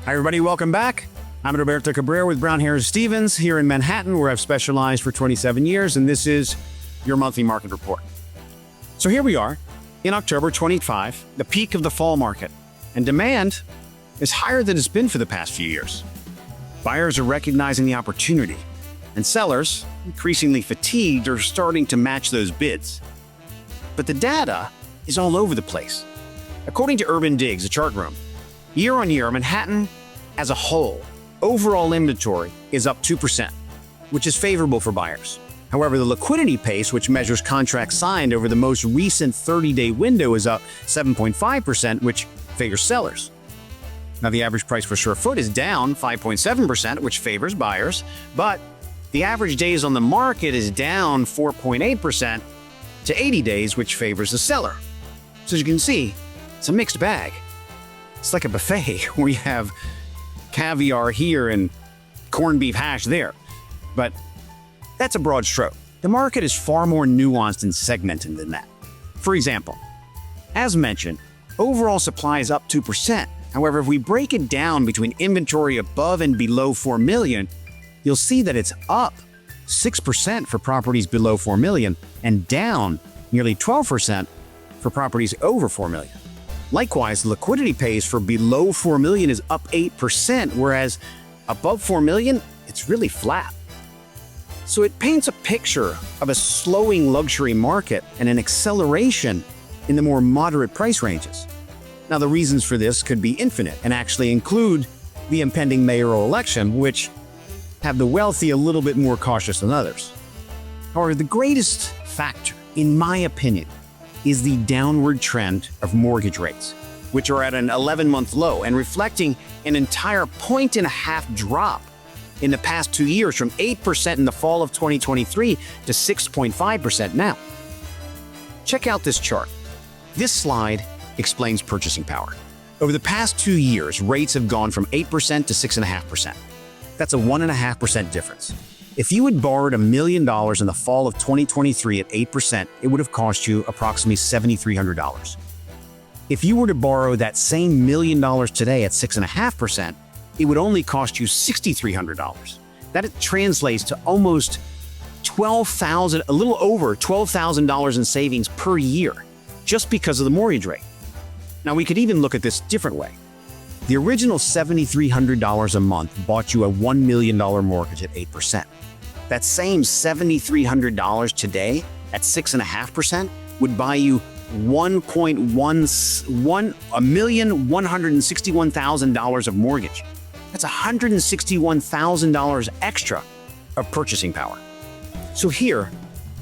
Hi, everybody. Welcome back. I'm Roberto Cabrera with Brown Harris Stevens here in Manhattan, where I've specialized for 27 years, and this is your monthly market report. So here we are in October 25, the peak of the fall market, and demand is higher than it's been for the past few years. Buyers are recognizing the opportunity, and sellers, increasingly fatigued, are starting to match those bids. But the data is all over the place. According to Urban Digs, a chart room, year on year, Manhattan as a whole, overall inventory is up 2%, which is favorable for buyers. However, the liquidity pace, which measures contracts signed over the most recent 30-day window, is up 7.5%, which favors sellers. Now, the average price per square foot is down 5.7%, which favors buyers, but the average days on the market is down 4.8% to 80 days, which favors the seller. So as you can see, it's a mixed bag. It's like a buffet where you have caviar here and corned beef hash there. But that's a broad stroke. The market is far more nuanced and segmented than that. For example, as mentioned, overall supply is up 2%. However, if we break it down between inventory above and below 4 million, you'll see that it's up 6% for properties below 4 million and down nearly 12% for properties over 4 million. Likewise, the liquidity pace for below 4 million is up 8%, whereas above 4 million, it's really flat. So it paints a picture of a slowing luxury market and an acceleration in the more moderate price ranges. Now, the reasons for this could be infinite and actually include the impending mayoral election, which have the wealthy a little bit more cautious than others. However, the greatest factor, in my opinion, is the downward trend of mortgage rates, which are at an 11-month low and reflecting an entire 1.5-point drop in the past 2 years, from 8% in the fall of 2023 to 6.5% now. Check out this chart. This slide explains purchasing power. Over the past 2 years, rates have gone from 8% to 6.5%. That's a 1.5% difference. If you had borrowed $1 million in the fall of 2023 at 8%, it would have cost you approximately $7,300. If you were to borrow that same $1 million today at 6.5%, it would only cost you $6,300. That translates to almost $12,000, a little over $12,000 in savings per year, just because of the mortgage rate. Now, we could even look at this a different way. The original $7,300 a month bought you a $1 million mortgage at 8%. That same $7,300 today at 6.5% would buy you $1,161,000 of mortgage. That's $161,000 extra of purchasing power. So here,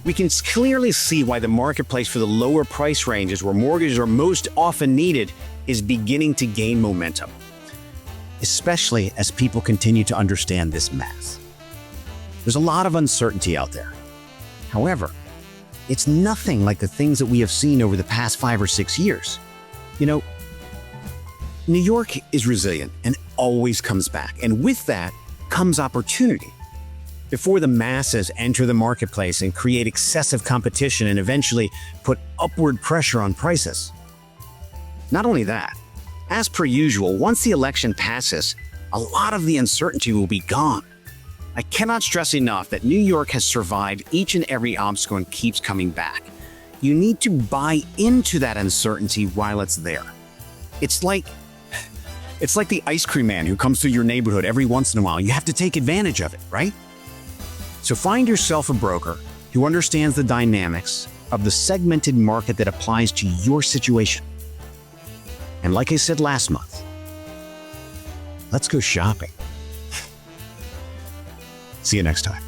we can clearly see why the marketplace for the lower price ranges, where mortgages are most often needed, is beginning to gain momentum, especially as people continue to understand this math. There's a lot of uncertainty out there. However, it's nothing like the things that we have seen over the past 5 or 6 years. You know, New York is resilient and always comes back, and with that comes opportunity. Before the masses enter the marketplace and create excessive competition and eventually put upward pressure on prices. Not only that, as per usual, once the election passes, a lot of the uncertainty will be gone. I cannot stress enough that New York has survived each and every obstacle and keeps coming back. You need to buy into that uncertainty while it's there. It's like the ice cream man who comes through your neighborhood every once in a while. You have to take advantage of it, right? So find yourself a broker who understands the dynamics of the segmented market that applies to your situation. And like I said last month, let's go shopping. See you next time.